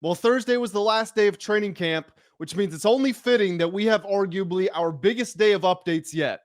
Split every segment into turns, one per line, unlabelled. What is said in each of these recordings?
Well, Thursday was the last day of training camp, which means it's only fitting that we have arguably our biggest day of updates yet.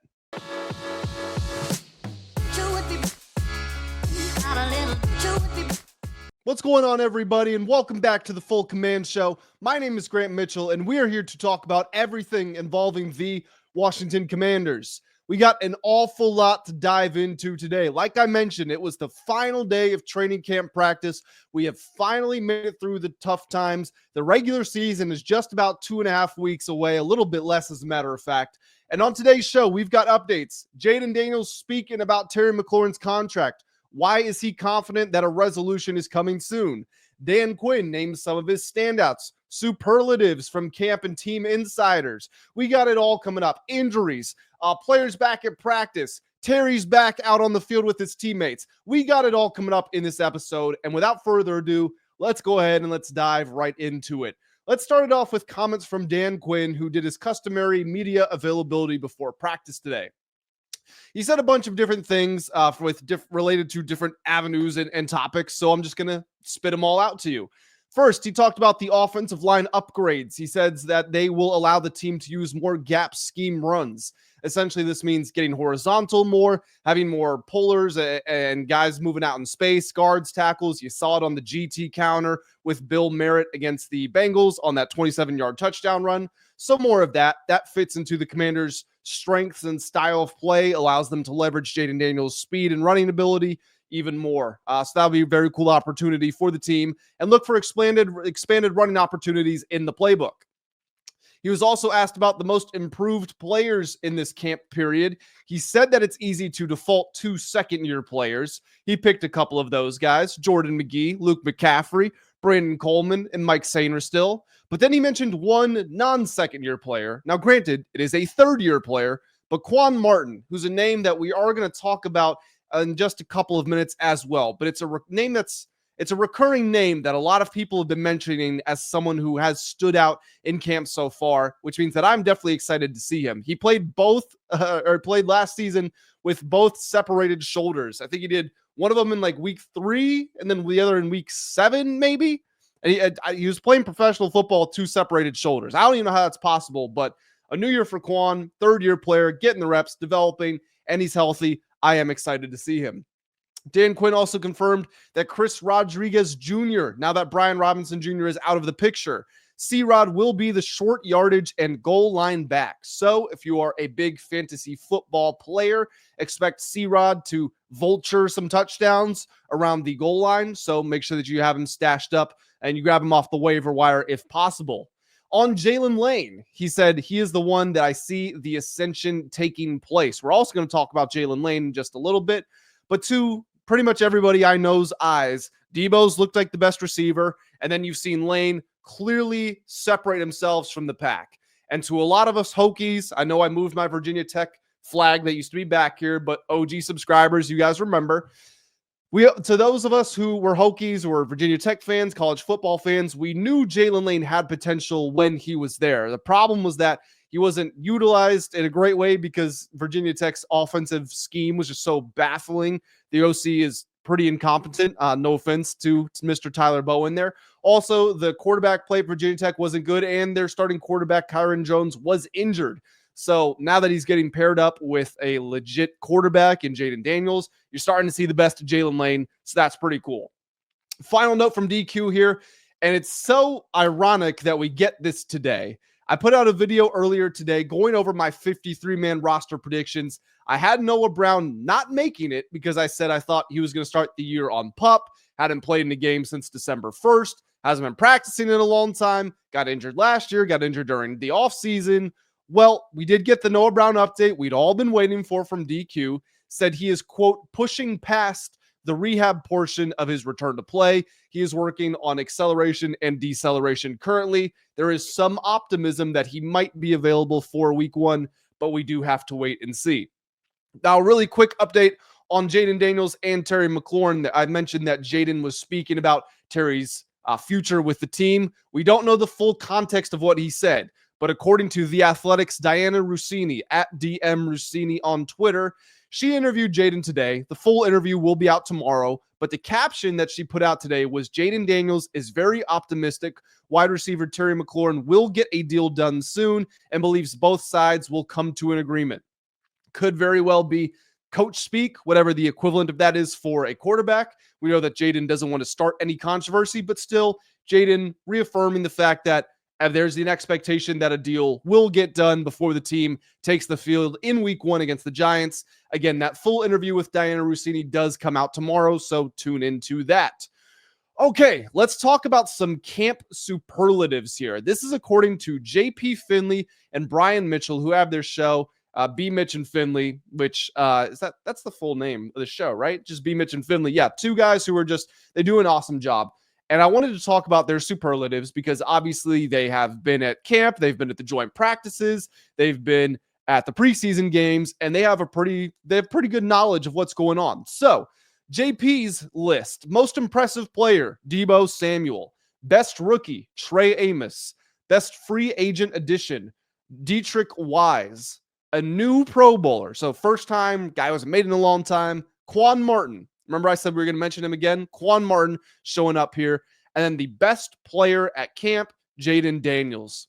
What's going on, everybody, and welcome back to the Full Command Show. My name is Grant Mitchell, and we are here to talk about everything involving the Washington Commanders. We got an awful lot to dive into today. Like I mentioned, it was the final day of training camp practice. We have finally made it through the tough times. The regular season is just about 2.5 weeks away, a little bit less as a matter of fact. And on today's show, we've got updates. Jayden Daniels speaking about Terry McLaurin's contract. Why is he confident that a resolution is coming soon? Dan Quinn names some of his standouts, superlatives from camp and team insiders. We got it all coming up. Injuries, players back at practice. Terry's back out on the field with his teammates. We got it all coming up in this episode. And without further ado, let's go ahead and let's dive right into it. Let's start it off with comments from Dan Quinn, who did his customary media availability before practice today. He said a bunch of different things related to different avenues and topics, so I'm just going to spit them all out to you. First, he talked about the offensive line upgrades. He says that they will allow the team to use more gap scheme runs. Essentially, this means getting horizontal more, having more pullers and guys moving out in space, guards, tackles. You saw it on the GT counter with BMitch against the Bengals on that 27-yard touchdown run. So more of that. That fits into the Commanders' strengths and style of play, allows them to leverage Jayden Daniels' speed and running ability even more. So that'll be a very cool opportunity for the team, and look for expanded running opportunities in the playbook. He was also asked about the most improved players in this camp period. He said that it's easy to default to second-year players. He picked a couple of those guys: Jordan McGee, Luke McCaffrey, Brandon Coleman, and Mike Sainristil. But then he mentioned one non-second-year player. Now, granted, it is a third-year player, but Quan Martin, who's a name that we are going to talk about in just a couple of minutes as well. But it's a name it's a recurring name that a lot of people have been mentioning as someone who has stood out in camp so far, which means that I'm definitely excited to see him. He played played last season with both separated shoulders. I think he did one of them in like week 3 and then the other in week 7, maybe. And he was playing professional football with 2 separated shoulders. I don't even know how that's possible, but a new year for Quan, third-year player, getting the reps, developing, and he's healthy. I am excited to see him. Dan Quinn also confirmed that Chris Rodriguez Jr., now that Brian Robinson Jr. is out of the picture, C-Rod will be the short yardage and goal line back. So if you are a big fantasy football player, expect C-Rod to vulture some touchdowns around the goal line. So make sure that you have him stashed up and you grab him off the waiver wire if possible. On Jaylen Lane, he said he is the one that I see the ascension taking place. We're also going to talk about Jaylen Lane in just a little bit, but to pretty much everybody I know's eyes, Deebo's looked like the best receiver, and then you've seen Lane clearly separate themselves from the pack. And to a lot of us Hokies, I know I moved my Virginia Tech flag that used to be back here, but OG subscribers, you guys remember. To those of us who were Hokies or Virginia Tech fans, college football fans, we knew Jaylen Lane had potential when he was there. The problem was that he wasn't utilized in a great way because Virginia Tech's offensive scheme was just so baffling. The OC is pretty incompetent. No offense to Mr. Tyler Bowen there. Also, the quarterback play at Virginia Tech wasn't good, and their starting quarterback, Kyron Jones, was injured. So now that he's getting paired up with a legit quarterback in Jayden Daniels, you're starting to see the best of Jaylen Lane. So that's pretty cool. Final note from DQ here, and it's so ironic that we get this today. I put out a video earlier today going over my 53-man roster predictions. I had Noah Brown not making it because I said I thought he was going to start the year on PUP, hadn't played in a game since December 1st, hasn't been practicing in a long time, got injured last year, got injured during the offseason. Well, we did get the Noah Brown update we'd all been waiting for from DQ. Said he is, quote, pushing past the rehab portion of his return to play. He is working on acceleration and deceleration currently. There is some optimism that he might be available for week 1, but we do have to wait and see. Now, a really quick update on Jayden Daniels and Terry McLaurin. I mentioned that Jayden was speaking about Terry's future with the team. We don't know the full context of what he said, but according to The Athletic's Diana Russini at DM Russini on Twitter, She interviewed Jayden today. The full interview will be out tomorrow, but the caption that she put out today was Jayden Daniels is very optimistic. Wide receiver Terry McLaurin will get a deal done soon and believes both sides will come to an agreement. Could very well be coach speak, whatever the equivalent of that is for a quarterback. We know that Jayden doesn't want to start any controversy, but still, Jayden reaffirming the fact that there's an expectation that a deal will get done before the team takes the field in week 1 against the Giants. Again, that full interview with Diana Russini does come out tomorrow, so tune into that. Okay, let's talk about some camp superlatives here. This is according to JP Finlay and Brian Mitchell, who have their show, BMitch and Finlay, which that's the full name of the show, right? Just BMitch and Finlay. Yeah, two guys who are they do an awesome job. And I wanted to talk about their superlatives because obviously they have been at camp, they've been at the joint practices, they've been at the preseason games, and they have pretty good knowledge of what's going on. So JP's list: most impressive player, Deebo Samuel; best rookie, Trey Amos; best free agent addition, Dietrich Wise; a new Pro Bowler, so first time, guy wasn't made in a long time, Quan Martin. Remember I said we were going to mention him again? Quan Martin showing up here. And then the best player at camp, Jayden Daniels.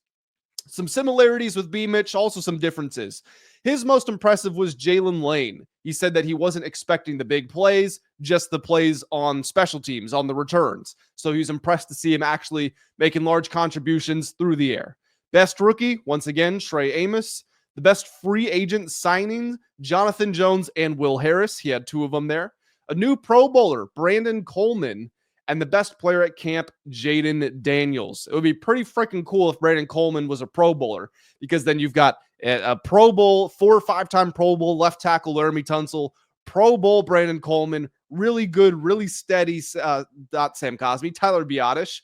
Some similarities with BMitch, also some differences. His most impressive was JAYLIN Lane. He said that he wasn't expecting the big plays, just the plays on special teams, on the returns. So he was impressed to see him actually making large contributions through the air. Best rookie, once again, Trey Amos. The best free agent signing, Jonathan Jones and Will Harris. He had 2 of them there. A new Pro Bowler, Brandon Coleman. And the best player at camp, Jayden Daniels. It would be pretty freaking cool if Brandon Coleman was a Pro Bowler, because then you've got a Pro Bowl, 4 or 5-time Pro Bowl left tackle Laramie Tunsil, Pro Bowl Brandon Coleman, really good, really steady, not Sam Cosmi, Tyler Biadasz,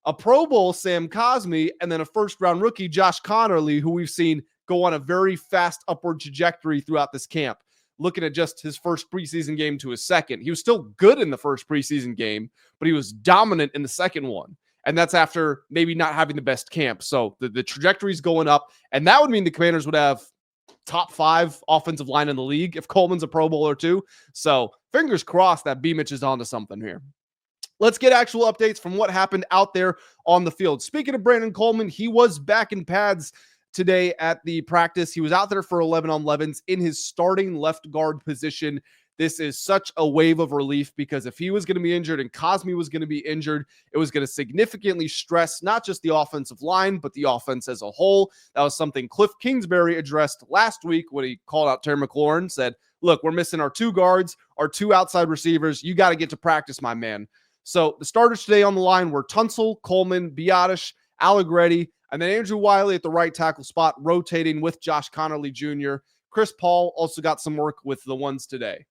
a Pro Bowl Sam Cosmi, and then a first-round rookie, Josh Connerly, who we've seen go on a very fast upward trajectory throughout this camp. Looking at just his first preseason game to his second. He was still good in the first preseason game, but he was dominant in the second one. And that's after maybe not having the best camp. So the trajectory is going up, and that would mean the Commanders would have top 5 offensive line in the league if Coleman's a Pro Bowler too. So fingers crossed that BMitch is onto something here. Let's get actual updates from what happened out there on the field. Speaking of Brandon Coleman, he was back in pads today at the practice. He was out there for 11-on-11s in his starting left guard position. This is such a wave of relief, because if he was going to be injured and Cosmi was going to be injured, it was going to significantly stress not just the offensive line, but the offense as a whole. That was something Cliff Kingsbury addressed last week when he called out Terry McLaurin, said, look, we're missing our 2 guards, our 2 outside receivers. You got to get to practice, my man. So the starters today on the line were Tunsil, Coleman, Biadasz, Allegretti, and then Andrew Wiley at the right tackle spot, rotating with Josh Connerly Jr. Chris Paul also got some work with the ones today.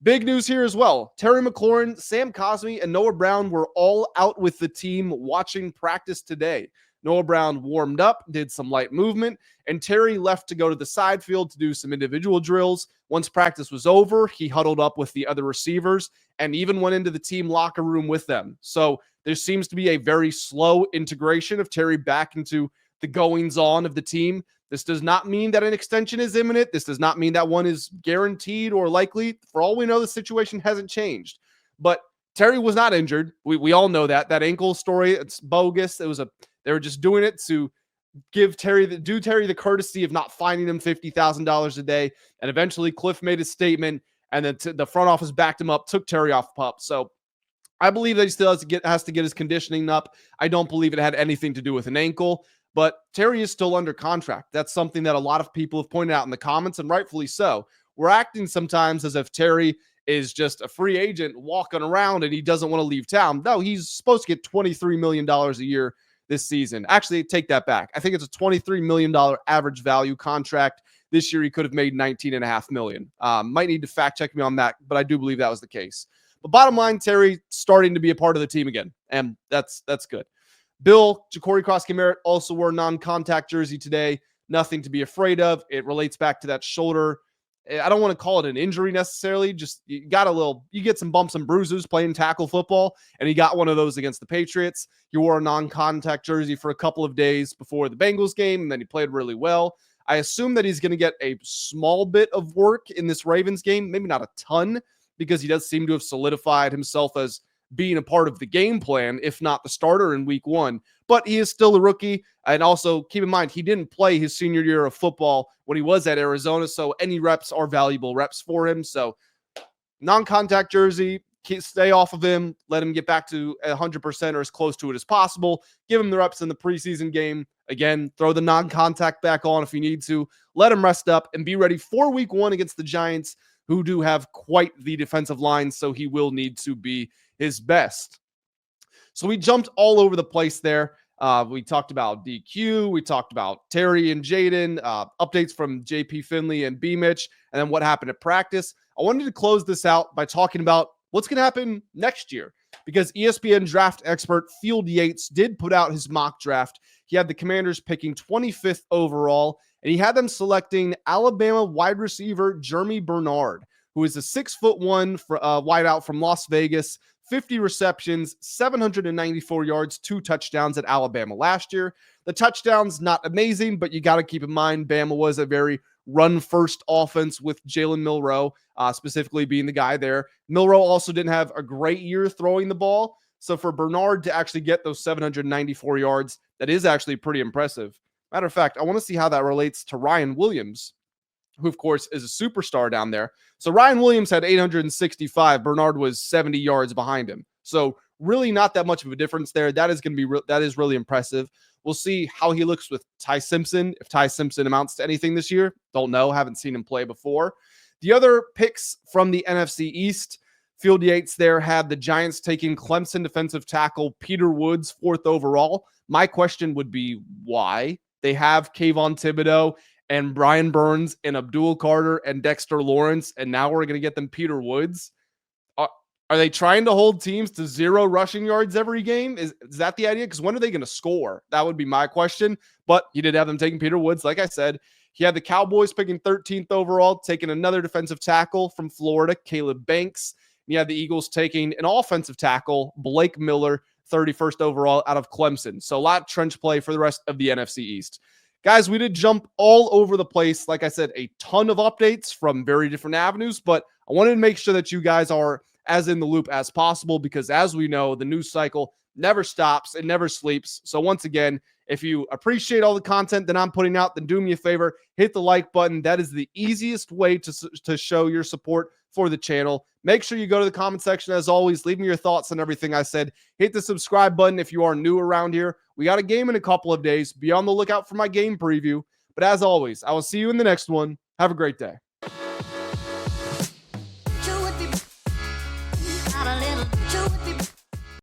Big news here as well. Terry McLaurin, Sam Cosmi, and Noah Brown were all out with the team watching practice today. Noah Brown warmed up, did some light movement, and Terry left to go to the side field to do some individual drills. Once practice was over, he huddled up with the other receivers and even went into the team locker room with them. So there seems to be a very slow integration of Terry back into the goings-on of the team. This does not mean that an extension is imminent. This does not mean that one is guaranteed or likely. For all we know, the situation hasn't changed. But Terry was not injured. We all know that. That ankle story, it's bogus. They were just doing it to give Terry the courtesy of not fining him $50,000 a day. And eventually Cliff made a statement, and then the front office backed him up, took Terry off pup. So I believe that he still has to get his conditioning up. I don't believe it had anything to do with an ankle, but Terry is still under contract. That's something that a lot of people have pointed out in the comments, and rightfully so. We're acting sometimes as if Terry is just a free agent walking around and he doesn't want to leave town. No, he's supposed to get $23 million a year this season. Actually, take that back. I think it's a $23 million average value contract. This year, he could have made $19.5 million. Might need to fact check me on that, but I do believe that was the case. But bottom line, Terry starting to be a part of the team again, and that's good. Bill, Jacory Croskey-Merritt also wore a non-contact jersey today. Nothing to be afraid of. It relates back to that shoulder. I don't want to call it an injury necessarily. Just you get some bumps and bruises playing tackle football, and he got one of those against the Patriots. He wore a non-contact jersey for a couple of days before the Bengals game, and then he played really well. I assume that he's going to get a small bit of work in this Ravens game, maybe not a ton, because he does seem to have solidified himself as being a part of the game plan, if not the starter in week 1. But he is still a rookie. And also keep in mind, he didn't play his senior year of football when he was at Arizona. So any reps are valuable reps for him. So non-contact jersey, stay off of him. Let him get back to 100% or as close to it as possible. Give him the reps in the preseason game. Again, throw the non-contact back on if you need to. Let him rest up and be ready for week 1 against the Giants, who do have quite the defensive line. So he will need to be his best. So we jumped all over the place there. We talked about DQ. We talked about Terry and Jayden, updates from JP Finlay and BMitch, and then what happened at practice. I wanted to close this out by talking about what's going to happen next year, because ESPN draft expert Field Yates did put out his mock draft. He had the Commanders picking 25th overall, and he had them selecting Alabama wide receiver Jeremy Bernard, who is a 6'1" wideout from Las Vegas, 50 receptions, 794 yards, 2 touchdowns at Alabama last year. The touchdowns, not amazing, but you got to keep in mind Bama was a very run-first offense with Jalen Milroe, specifically being the guy there. Milroe also didn't have a great year throwing the ball, so for Bernard to actually get those 794 yards, that is actually pretty impressive. Matter of fact, I want to see how that relates to Ryan Williams, who, of course, is a superstar down there. So Ryan Williams had 865. Bernard was 70 yards behind him. So really not that much of a difference there. That is going to be that is really impressive. We'll see how he looks with Ty Simpson. If Ty Simpson amounts to anything this year, don't know. Haven't seen him play before. The other picks from the NFC East, Field Yates there had the Giants taking Clemson defensive tackle Peter Woods 4th overall. My question would be why? They have Kayvon Thibodeau and Brian Burns and Abdul Carter and Dexter Lawrence, and now we're going to get them Peter Woods. Are they trying to hold teams to 0 rushing yards every game? Is that the idea? Because when are they going to score? That would be my question. But he did have them taking Peter Woods. Like I said, he had the Cowboys picking 13th overall, taking another defensive tackle from Florida, Caleb Banks. And he had the Eagles taking an offensive tackle, Blake Miller, 31st overall out of Clemson. So a lot of trench play for the rest of the NFC East. Guys, we did jump all over the place. Like I said, a ton of updates from very different avenues, but I wanted to make sure that you guys are as in the loop as possible, because as we know, the news cycle never stops. It never sleeps. So once again, if you appreciate all the content that I'm putting out, then do me a favor, hit the like button. That is the easiest way to show your support for the channel. Make sure you go to the comment section. As always, leave me your thoughts on everything I said. Hit the subscribe button if you are new around here. We got a game in a couple of days. Be on the lookout for my game preview. But as always, I will see you in the next one. Have a great day.